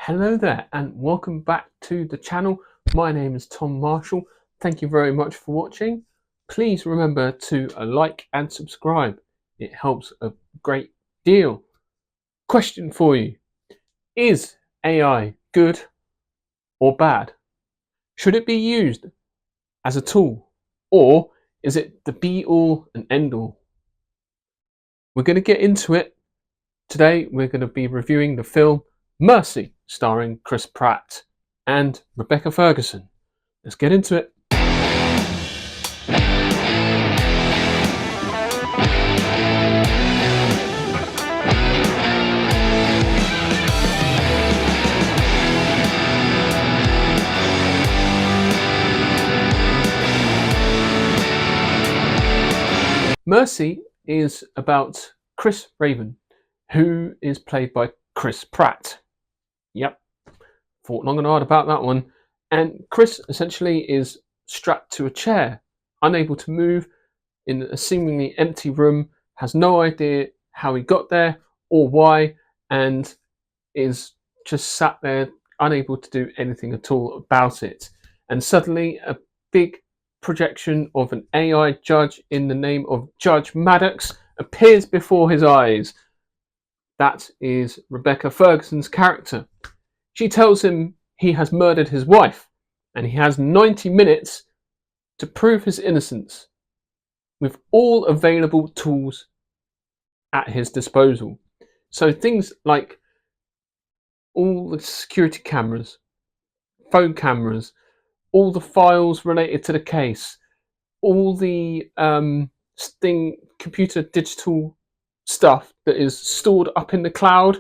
Hello there and welcome back to the channel. My name is Tom Marshall. Thank you very much for watching. Please remember to like and subscribe. It helps a great deal. Question for you. Is AI good or bad? Should it be used as a tool, or is it the be all and end all? We're going to get into it. Today we're going to be reviewing the film Mercy, starring Chris Pratt and Rebecca Ferguson. Let's get into it. Mercy is about Chris Raven, who is played by Chris Pratt. Yep, thought long and hard about that one. And Chris essentially is strapped to a chair, unable to move in a seemingly empty room, has no idea how he got there or why, and is just sat there unable to do anything at all about it. And suddenly a big projection of an AI judge in the name of Judge Maddox appears before his eyes. That is Rebecca Ferguson's character. She tells him he has murdered his wife and he has 90 minutes to prove his innocence with all available tools at his disposal. So things like all the security cameras, phone cameras, all the files related to the case, all the computer digital stuff that is stored up in the cloud,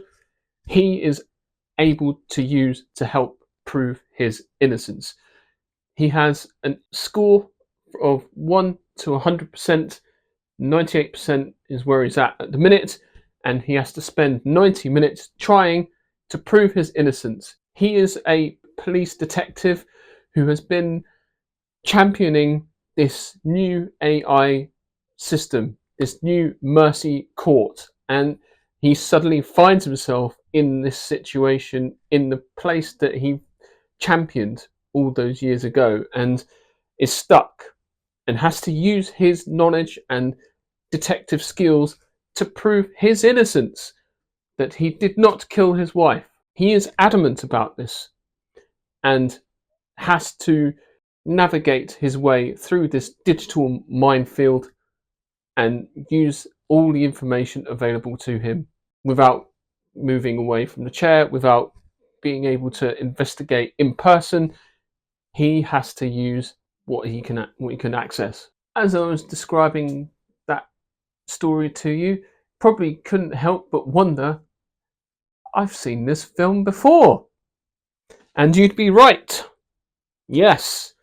he is able to use to help prove his innocence. He has a score of 1 to 100%. 98% is where he's at the minute, and he has to spend 90 minutes trying to prove his innocence. He is a police detective who has been championing this new AI system, this new Mercy court, and he suddenly finds himself in this situation in the place that he championed all those years ago, and is stuck and has to use his knowledge and detective skills to prove his innocence, that he did not kill his wife. He is adamant about this and has to navigate his way through this digital minefield and use all the information available to him without moving away from the chair, without being able to investigate in person. He has to use what he can access. As I was describing that story to you, probably couldn't help but wonder, I've seen this film before. And you'd be right. Yes.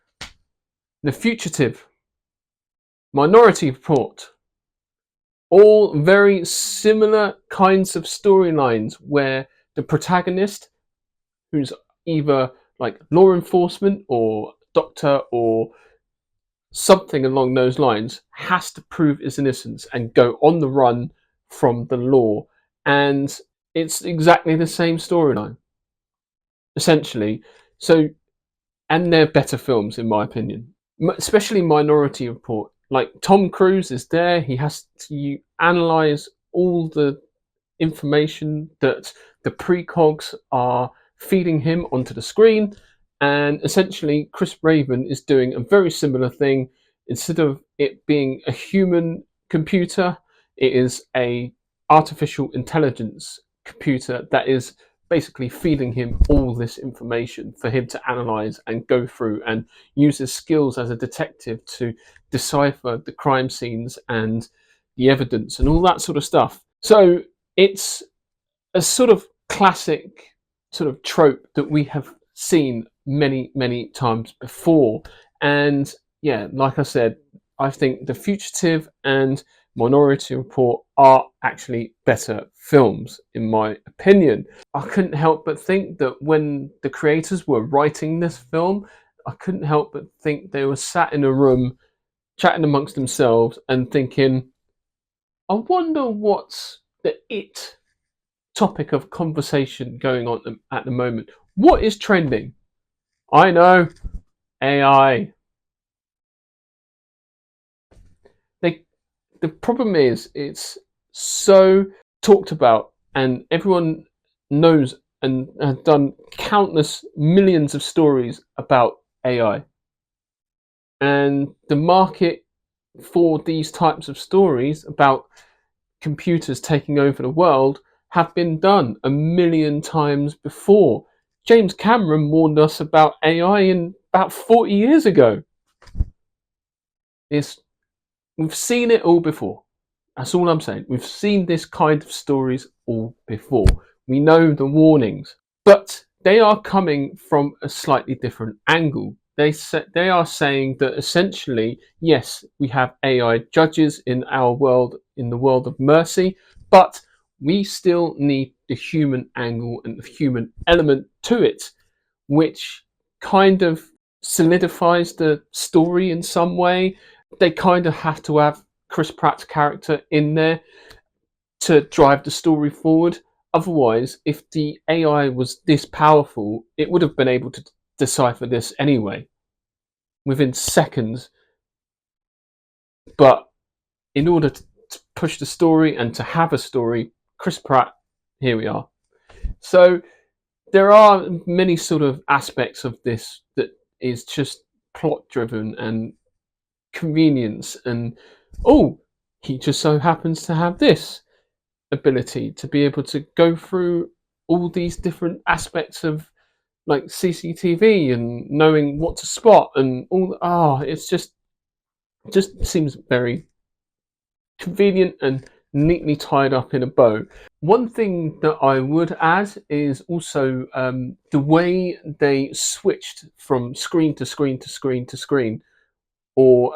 The Fugitive, Minority Report, all very similar kinds of storylines where the protagonist, who's either like law enforcement or doctor or something along those lines, has to prove his innocence and go on the run from the law. And it's exactly the same storyline, essentially. So, and they're better films in my opinion, especially Minority Report. Like, Tom Cruise is there, he has to analyze all the information that the precogs are feeding him onto the screen, and essentially Chris Raven is doing a very similar thing. Instead of it being a human computer, it is a artificial intelligence computer that is basically feeding him all this information for him to analyze and go through and use his skills as a detective to decipher the crime scenes and the evidence and all that sort of stuff. So it's a sort of classic sort of trope that we have seen many times before. And yeah, like I said, I think The Fugitive and Minority Report are actually better films, in my opinion. I couldn't help but think that when the creators were writing this film, I couldn't help but think they were sat in a room chatting amongst themselves and thinking, I wonder what's the it topic of conversation going on at the moment. What is trending? I know, AI. They, the problem is it's so talked about, and everyone knows and has done countless millions of stories about AI. And the market for these types of stories about computers taking over the world have been done a million times before. James Cameron warned us about AI in about 40 years ago. It's, we've seen it all before. That's all I'm saying. We've seen this kind of stories all before. We know the warnings, but they are coming from a slightly different angle. They are saying that essentially, yes, we have AI judges in our world, in the world of mercy, but we still need the human angle and the human element to it, which kind of solidifies the story in some way. They kind of have to have Chris Pratt's character in there to drive the story forward. Otherwise, if the AI was this powerful, it would have been able to decipher this anyway within seconds. But in order to push the story and to have a story, Chris Pratt, here we are. So there are many sort of aspects of this that is just plot driven and convenience, and oh, he just so happens to have this ability to be able to go through all these different aspects of like CCTV and knowing what to spot and all. It's just seems very convenient and neatly tied up in a bow. One thing that I would add is also the way they switched from screen to screen to screen to screen, or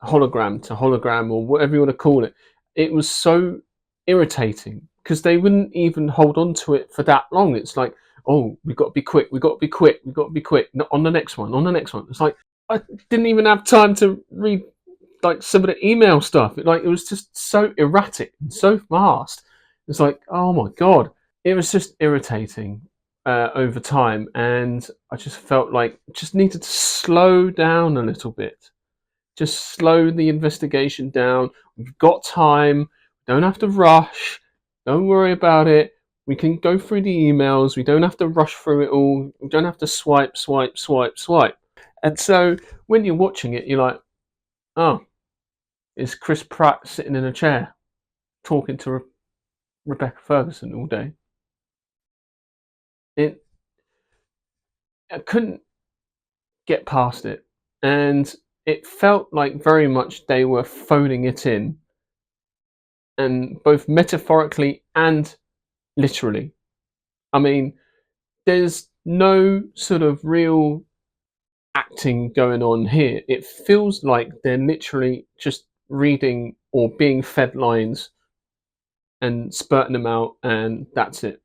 hologram to hologram, or whatever you want to call it. It was so irritating because they wouldn't even hold on to it for that long. It's like, oh, we've got to be quick, we've got to be quick, we've got to be quick. On the next one, on the next one. It's like I didn't even have time to read like some of the email stuff. It was just so erratic and so fast. It's like, oh my god, it was just irritating over time, and I just felt like just needed to slow down a little bit. Just slow the investigation down. We've got time. Don't have to rush. Don't worry about it. We can go through the emails. We don't have to rush through it all. We don't have to swipe, swipe, swipe, swipe. And so when you're watching it, you're like, oh, is Chris Pratt sitting in a chair talking to Rebecca Ferguson all day? I couldn't get past it, and it felt like very much they were phoning it in, and both metaphorically and literally. I mean, there's no sort of real acting going on here. It feels like they're literally just reading or being fed lines and spurting them out, and that's it.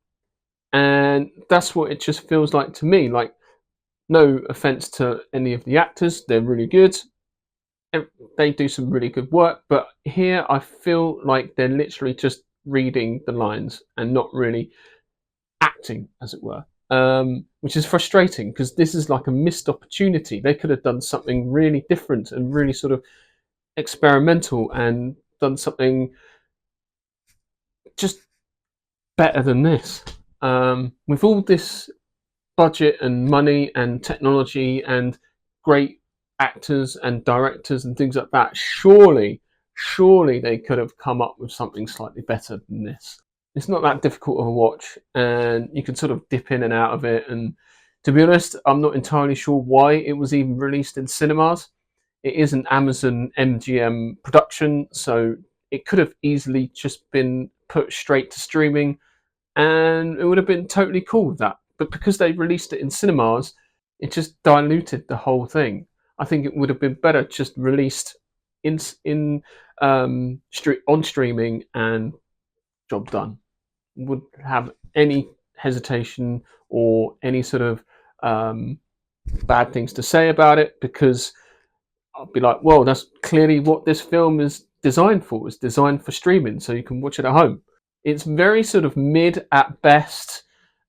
And that's what it just feels like to me. Like, no offense to any of the actors, they're really good. They do some really good work, but here I feel like they're literally just reading the lines and not really acting, as it were, which is frustrating because this is like a missed opportunity. They could have done something really different and really sort of experimental and done something just better than this. With all this budget and money and technology and great actors and directors and things like that, surely they could have come up with something slightly better than this. It's not that difficult of a watch, and you can sort of dip in and out of it. And to be honest, I'm not entirely sure why it was even released in cinemas. It is an Amazon MGM production, so it could have easily just been put straight to streaming, and it would have been totally cool with that. But because they released it in cinemas, it just diluted the whole thing. I think it would have been better just released in on streaming and job done. Would have any hesitation or any sort of bad things to say about it, because I'll be like, well, that's clearly what this film is designed for. It's designed for streaming, so you can watch it at home. It's very sort of mid at best,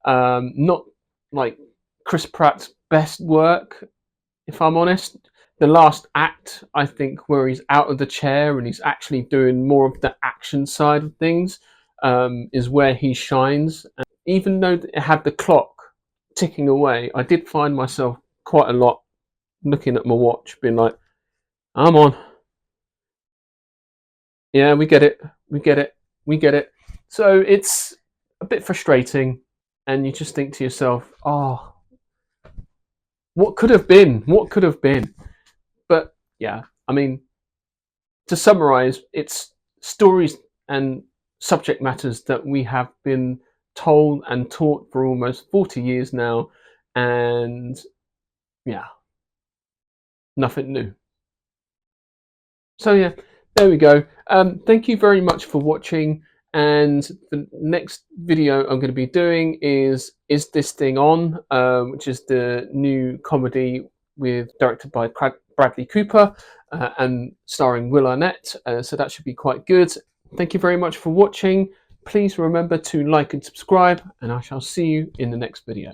not like Chris Pratt's best work, if I'm honest. The last act, I think, where he's out of the chair and he's actually doing more of the action side of things, is where he shines. And even though it had the clock ticking away, I did find myself quite a lot looking at my watch, being like, I'm on. Yeah, we get it. We get it. We get it. So it's a bit frustrating, and you just think to yourself, oh, what could have been? What could have been? But yeah, I mean, to summarize, it's stories and subject matters that we have been told and taught for almost 40 years now, and yeah, nothing new. So yeah, there we go. Thank you very much for watching. And the next video I'm going to be doing is This Thing On, which is the new comedy directed by Bradley Cooper and starring Will Arnett. So that should be quite good. Thank you very much for watching. Please remember to like and subscribe, and I shall see you in the next video.